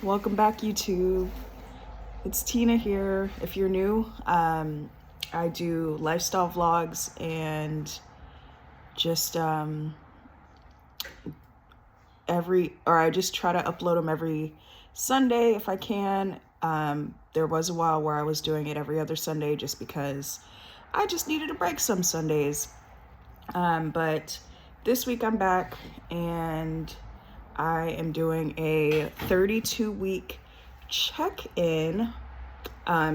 Welcome back, YouTube. It's Tina here. If you're new, I do lifestyle vlogs and just I just try to upload them every Sunday if I can. There was a while where I was doing it every other Sunday just because I just needed a break some Sundays. But this week I'm back and I am doing a 32-week check-in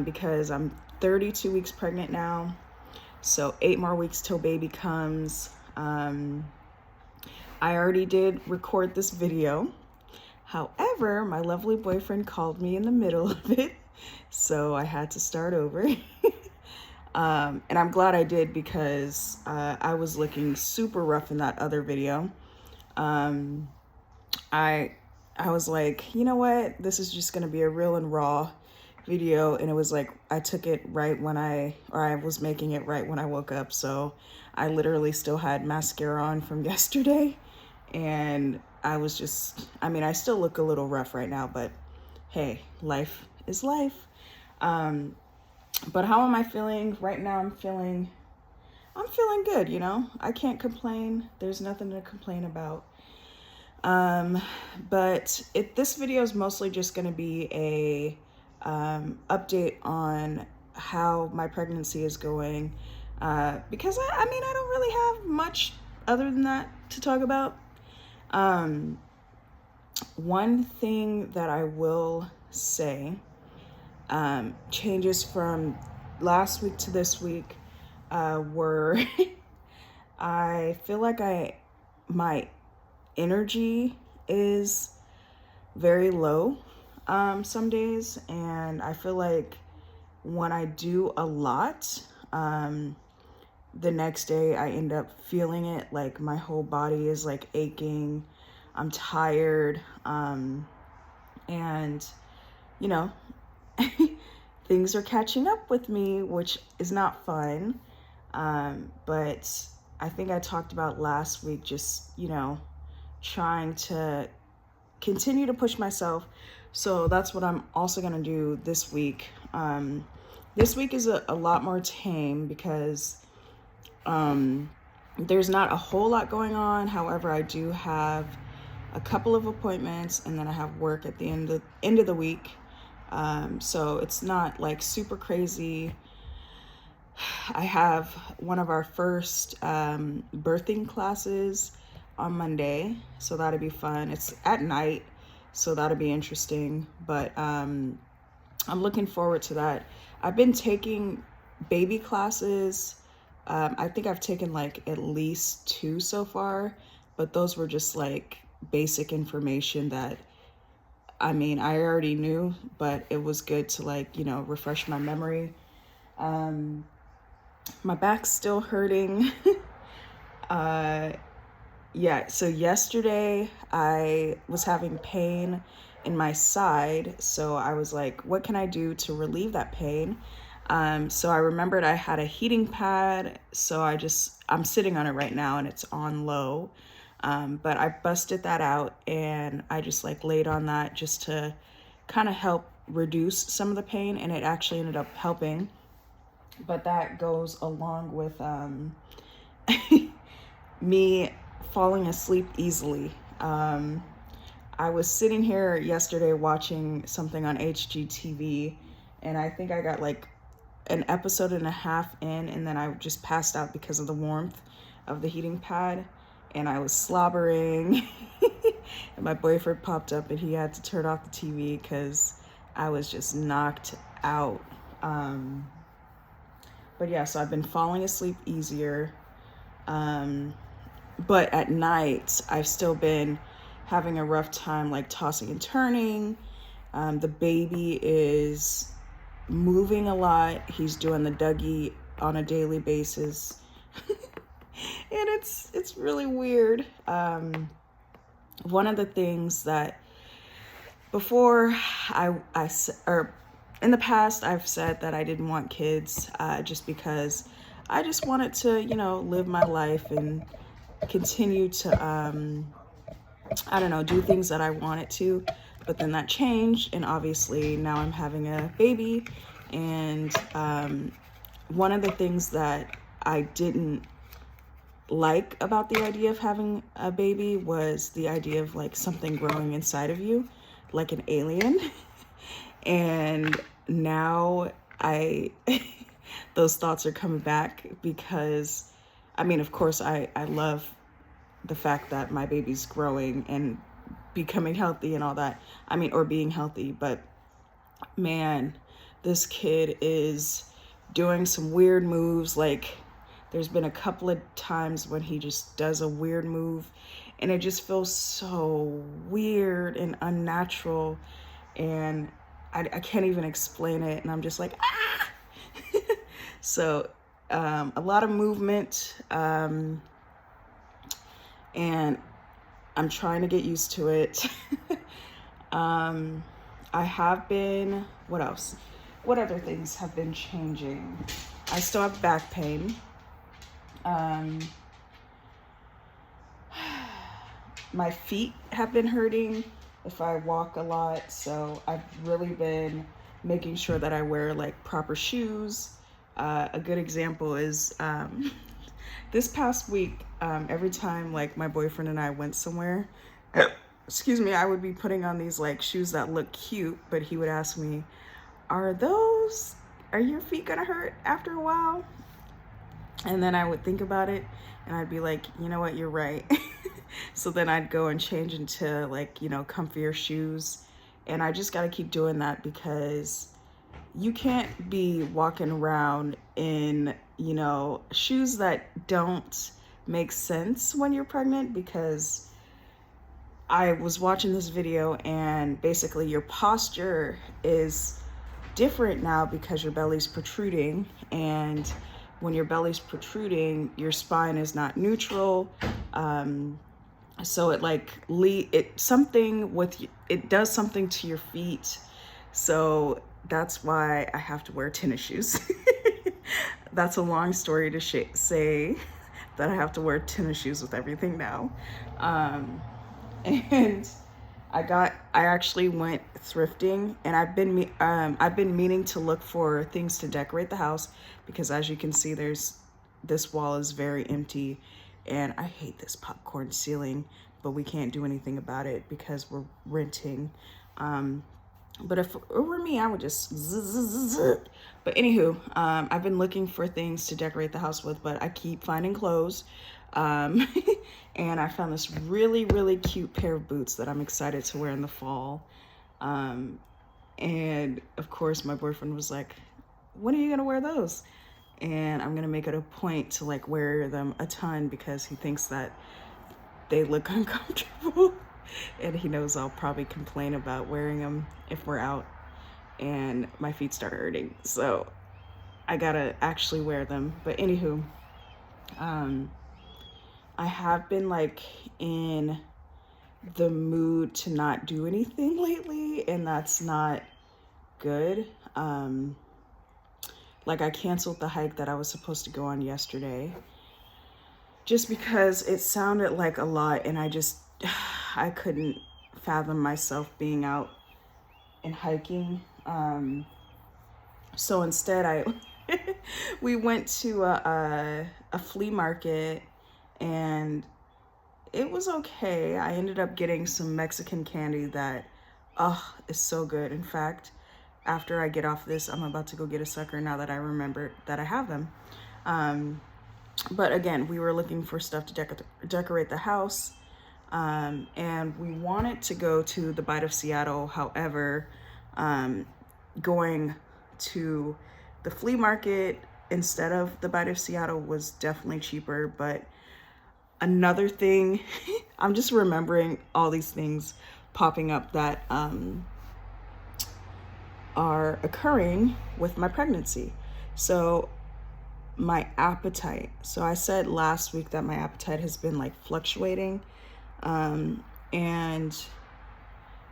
because I'm 32 weeks pregnant now. So 8 more weeks till baby comes. I already did record this video. However, my lovely boyfriend called me in the middle of it, so I had to start over. And I'm glad I did because I was looking super rough in that other video. I was like, you know what? This is just gonna be a real and raw video, and it was like I took it right when I was making it right when I woke up. So I literally still had mascara on from yesterday, and I was just, I still look a little rough right now, but hey, life is life. But how am I feeling right now? I'm feeling good, you know. I can't complain. There's nothing to complain about. But this video is mostly just going to be a update on how my pregnancy is going, because I don't really have much other than that to talk about. One thing that I will say, changes from last week to this week, were I feel like my energy is very low some days, and I feel like when I do a lot, the next day I end up feeling it, like my whole body is like aching, I'm tired, and you know, things are catching up with me, which is not fun. But I think I talked about last week, just, you know, trying to continue to push myself. So that's what I'm also gonna do this week. This week is a lot more tame because there's not a whole lot going on. However, I do have a couple of appointments, and then I have work at the end of the week. So it's not like super crazy. I have one of our first birthing classes on Monday, so that'll be fun. It's at night, so that'll be interesting, but I'm looking forward to that. I've been taking baby classes. I think I've taken like at least 2 so far, but those were just like basic information that I already knew, but it was good to, like, you know, refresh my memory. My back's still hurting. Yeah, so yesterday I was having pain in my side, so I was like, what can I do to relieve that pain? So I remembered I had a heating pad, so I'm sitting on it right now and it's on low. But I busted that out and I just like laid on that just to kind of help reduce some of the pain, and it actually ended up helping. But that goes along with me falling asleep easily. I was sitting here yesterday watching something on HGTV, and I think I got like an episode and a half in, and then I just passed out because of the warmth of the heating pad, and I was slobbering. And my boyfriend popped up and he had to turn off the TV because I was just knocked out. But yeah, so I've been falling asleep easier. But at night, I've still been having a rough time, like tossing and turning. The baby is moving a lot. He's doing the Dougie on a daily basis. And it's really weird. One of the things that before in the past, I've said that I didn't want kids, just because I just wanted to, you know, live my life and continue to, I don't know, do things that I wanted to. But then that changed, and obviously now I'm having a baby. And one of the things that I didn't like about the idea of having a baby was the idea of like something growing inside of you, like an alien. And now I those thoughts are coming back because I mean, of course, I love the fact that my baby's growing and becoming healthy and all that. I mean, or being healthy, but man, this kid is doing some weird moves. Like, there's been a couple of times when he just does a weird move and it just feels so weird and unnatural. And I can't even explain it. And I'm just like, ah! So, a lot of movement. And I'm trying to get used to it. I have been, what else? What other things have been changing? I still have back pain. My feet have been hurting if I walk a lot. So I've really been making sure that I wear like proper shoes. A good example is, this past week, every time like my boyfriend and I went somewhere, excuse me, I would be putting on these like shoes that look cute, but he would ask me, are your feet gonna hurt after a while? And then I would think about it and I'd be like, you know what, you're right. So then I'd go and change into like, you know, comfier shoes. And I just gotta keep doing that because you can't be walking around in, you know, shoes that don't make sense when you're pregnant, because I was watching this video and basically your posture is different now because your belly's protruding, and when your belly's protruding, your spine is not neutral. So it like it does something to your feet. So that's why I have to wear tennis shoes. That's a long story to say that I have to wear tennis shoes with everything now. And I actually went thrifting, and I've been meaning to look for things to decorate the house, because as you can see, this wall is very empty, and I hate this popcorn ceiling, but we can't do anything about it because we're renting. But if it were me, I would just But anywho, I've been looking for things to decorate the house with, but I keep finding clothes. And I found this really, really cute pair of boots that I'm excited to wear in the fall. And of course, my boyfriend was like, when are you gonna wear those? And I'm gonna make it a point to like wear them a ton because he thinks that they look uncomfortable. And he knows I'll probably complain about wearing them if we're out and my feet start hurting. So I gotta actually wear them. But anywho, I have been like in the mood to not do anything lately, and that's not good. Like I canceled the hike that I was supposed to go on yesterday just because it sounded like a lot, and I couldn't fathom myself being out and hiking. So instead we went to a flea market, and it was okay. I ended up getting some Mexican candy that, is so good. In fact, after I get off this, I'm about to go get a sucker now that I remember that I have them. But again, we were looking for stuff to decorate the house. And we wanted to go to the Bite of Seattle. However, going to the flea market instead of the Bite of Seattle was definitely cheaper. But another thing, I'm just remembering all these things popping up that are occurring with my pregnancy. So my appetite. So I said last week that my appetite has been like fluctuating. And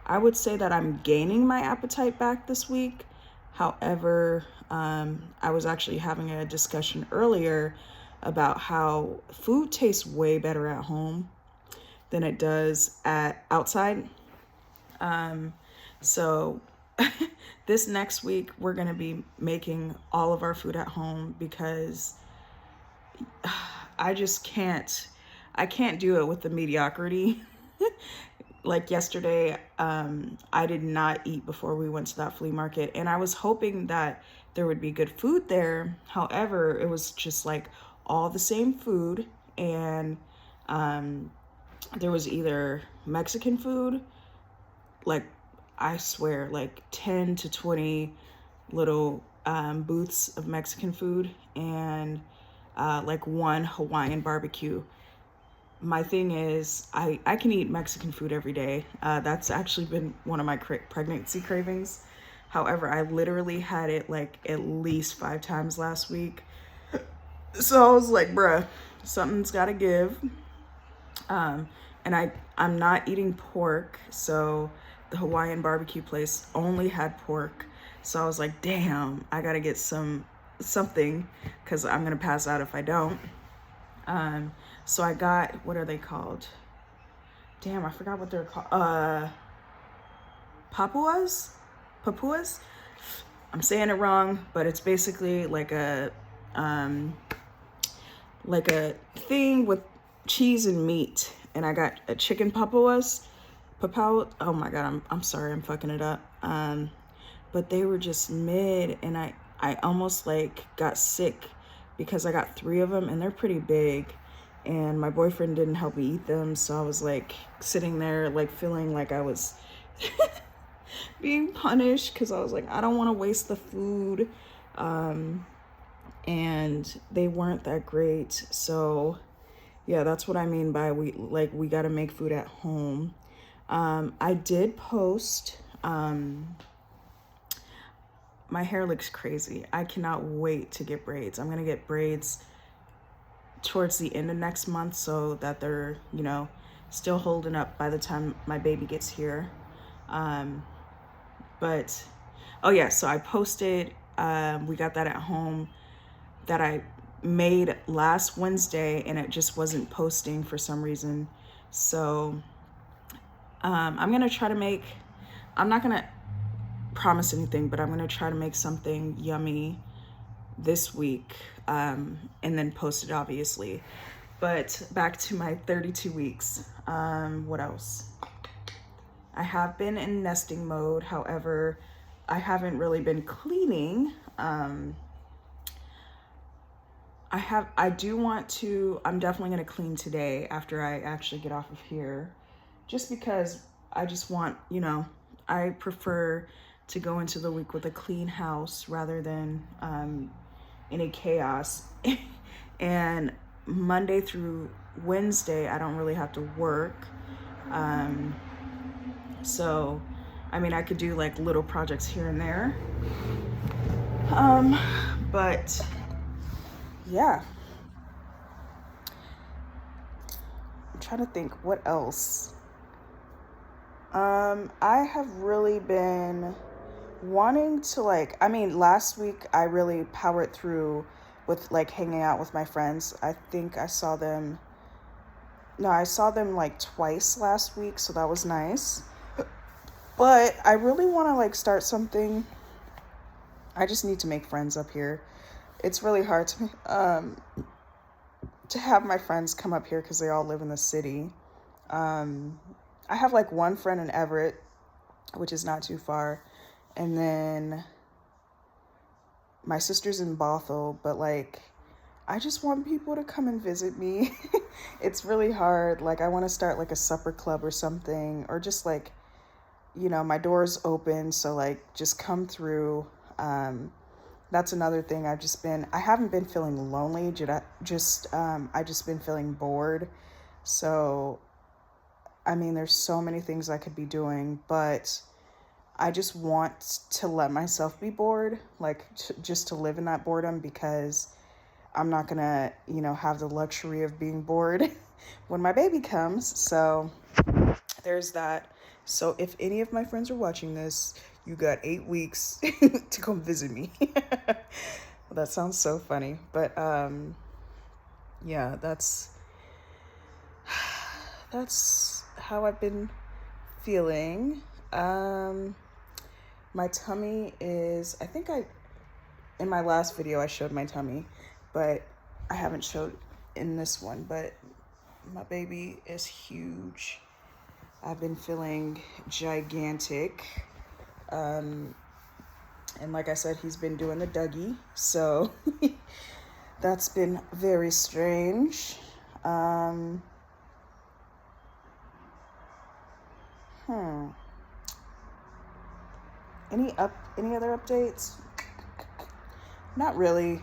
I would say that I'm gaining my appetite back this week. However, I was actually having a discussion earlier about how food tastes way better at home than it does outside. So this next week, we're going to be making all of our food at home because I just can't, I can't do it with the mediocrity. Like yesterday, I did not eat before we went to that flea market, and I was hoping that there would be good food there. However, it was just like all the same food, and there was either Mexican food, like I swear, like 10 to 20 little booths of Mexican food, and like one Hawaiian barbecue. My thing is, I can eat Mexican food every day. That's actually been one of my pregnancy cravings. However, I literally had it like at least 5 times last week. So I was like, bruh, something's gotta give. And I'm not eating pork, so the Hawaiian barbecue place only had pork. So I was like, damn, I gotta get something because I'm gonna pass out if I don't. So I got, what are they called? Damn, I forgot what they're called. Papuas? Papuas? I'm saying it wrong, but it's basically like a thing with cheese and meat. And I got a chicken papuas. Oh my God, I'm sorry, I'm fucking it up. But they were just mid, and I almost like got sick because I got 3 of them and they're pretty big. And my boyfriend didn't help me eat them, so I was like sitting there like feeling like I was being punished because I was like, I don't want to waste the food. And they weren't that great. So yeah, that's what I mean by we got to make food at home. I did post, my hair looks crazy. I cannot wait to get braids. I'm going to get braids towards the end of next month so that they're, you know, still holding up by the time my baby gets here. But, oh yeah, so I posted, we got that at home that I made last Wednesday, and it just wasn't posting for some reason. So I'm gonna try to make, I'm not gonna promise anything, but I'm gonna try to make something yummy this week, and then post it obviously. But back to my 32 weeks. What else? I have been in nesting mode. However, I haven't really been cleaning. I'm definitely gonna clean today after I actually get off of here, just because I just want, you know, I prefer to go into the week with a clean house rather than any chaos. And Monday through Wednesday, I don't really have to work. So, I mean, I could do like little projects here and there. But yeah. I'm trying to think what else. I have really been wanting to like, I mean, last week I really powered through with like hanging out with my friends. I think I saw them like twice last week, so that was nice. But I really want to like start something. I just need to make friends up here. It's really hard to have my friends come up here because they all live in the city. I have like one friend in Everett, which is not too far. And then my sister's in Bothell, but like, I just want people to come and visit me. It's really hard. Like, I want to start like a supper club or something, or just like, you know, my door's open. So like, just come through. That's another thing. I haven't been feeling lonely. I just been feeling bored. So, I mean, there's so many things I could be doing, but I just want to let myself be bored, like just to live in that boredom, because I'm not gonna, you know, have the luxury of being bored when my baby comes. So there's that. So if any of my friends are watching this, you got 8 weeks to come visit me. Well, that sounds so funny, but yeah, that's how I've been feeling. My tummy is, I think in my last video I showed my tummy, but I haven't showed in this one, but my baby is huge. I've been feeling gigantic. And like I said, he's been doing the Dougie, so that's been very strange. Any other updates? Not really.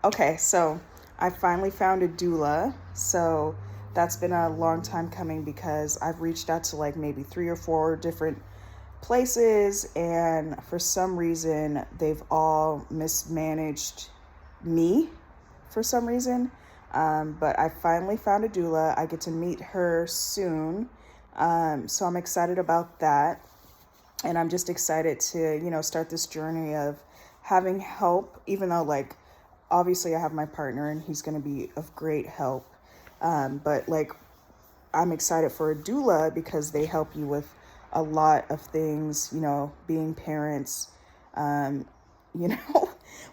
Okay. So I finally found a doula. So that's been a long time coming because I've reached out to like maybe 3 or 4 different places, and for some reason they've all mismanaged me for some reason. But I finally found a doula. I get to meet her soon. So I'm excited about that. And I'm just excited to, start this journey of having help, even though like, obviously I have my partner and he's going to be of great help. But like, I'm excited for a doula because they help you with a lot of things, being parents,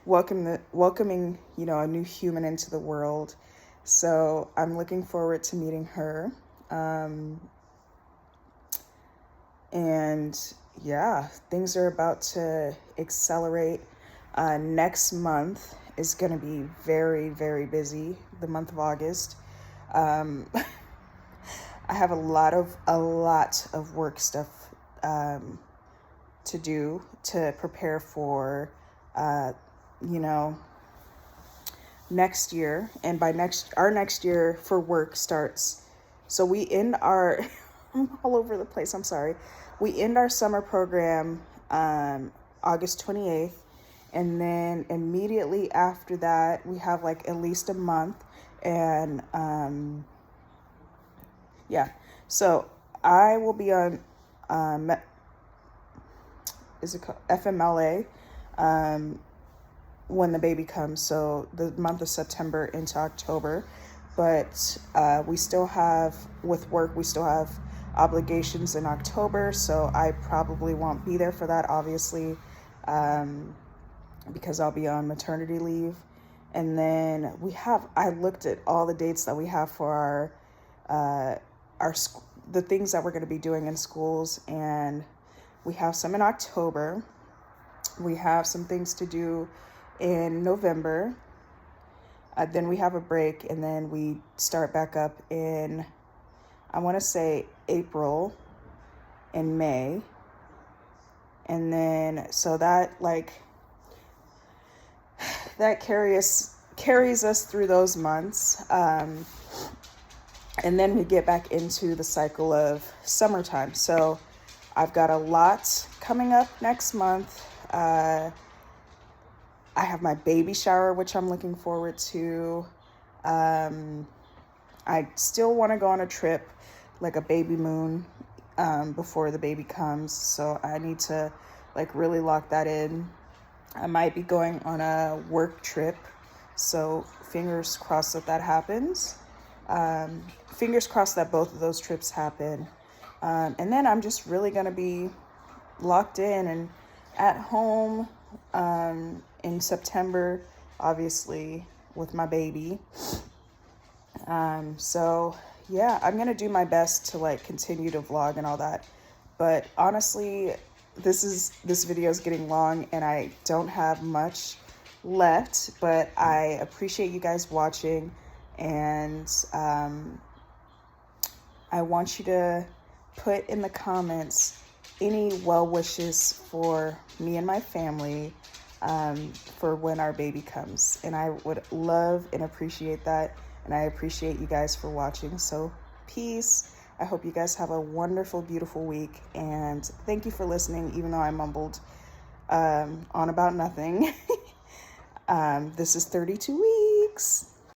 welcoming, a new human into the world. So I'm looking forward to meeting her. And yeah, things are about to accelerate. Next month is going to be very, very busy, the month of August. I have a lot of work stuff to do to prepare for, next year. And by our next year for work starts. So we end our, I'm all over the place, I'm sorry. We end our summer program August 28th. And then immediately after that, we have like at least a month. And yeah, so I will be on is it called FMLA when the baby comes. So the month of September into October. But we still have, with work, we still have obligations in October, so I probably won't be there for that, obviously, because I'll be on maternity leave. And then I looked at all the dates that we have for the things that we're going to be doing in schools, and we have some in October. We have some things to do in November. Then we have a break, and then we start back up in, I want to say, April and May. And then, so that carries us through those months. And then we get back into the cycle of summertime. So I've got a lot coming up next month. I have my baby shower, which I'm looking forward to. I still want to go on a trip, like a baby moon, before the baby comes. So I need to really lock that in. I might be going on a work trip. So fingers crossed that happens. Fingers crossed that both of those trips happen. And then I'm just really going to be locked in and at home in September, obviously, with my baby. So yeah, I'm going to do my best to continue to vlog and all that. But honestly, this video is getting long and I don't have much left, but I appreciate you guys watching, and I want you to put in the comments any well wishes for me and my family for when our baby comes. And I would love and appreciate that. And I appreciate you guys for watching. So peace. I hope you guys have a wonderful, beautiful week. And thank you for listening, even though I mumbled on about nothing. This is 32 weeks.